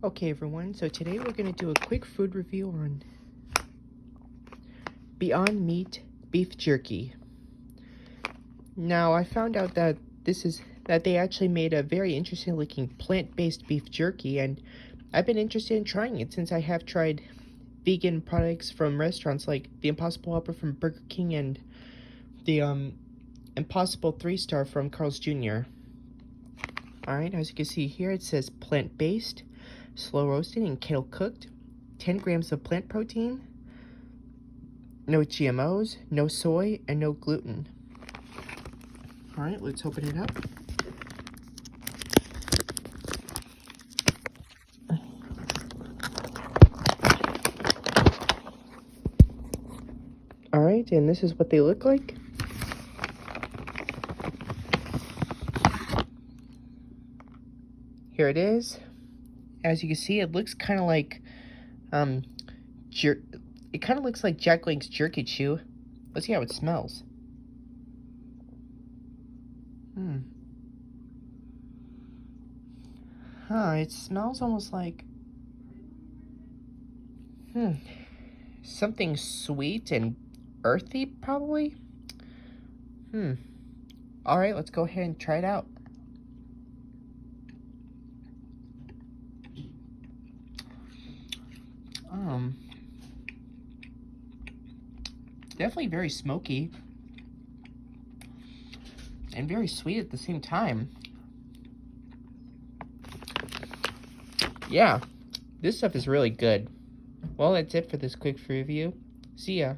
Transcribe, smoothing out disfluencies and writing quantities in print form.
Okay everyone, so today we're going to do a quick food review on Beyond Meat Beef Jerky. Now I found out that they actually made a very interesting looking plant-based beef jerky, and I've been interested in trying it since I have tried vegan products from restaurants like the Impossible Whopper from Burger King and the Impossible 3-Star from Carl's Jr. Alright, as you can see here, it says plant-based, slow roasted and kettle cooked, 10 grams of plant protein, no GMOs, no soy, and no gluten. Alright, let's open it up. Alright, and this is what they look like. Here it is. As you can see, it looks kind of like, it kind of looks like Jack Link's Jerky Chew. Let's see how it smells. It smells almost like, something sweet and earthy, probably. Alright, let's go ahead and try it out. Definitely very smoky and very sweet at the same time. Yeah, this stuff is really good. Well, that's it for this quick review. See ya.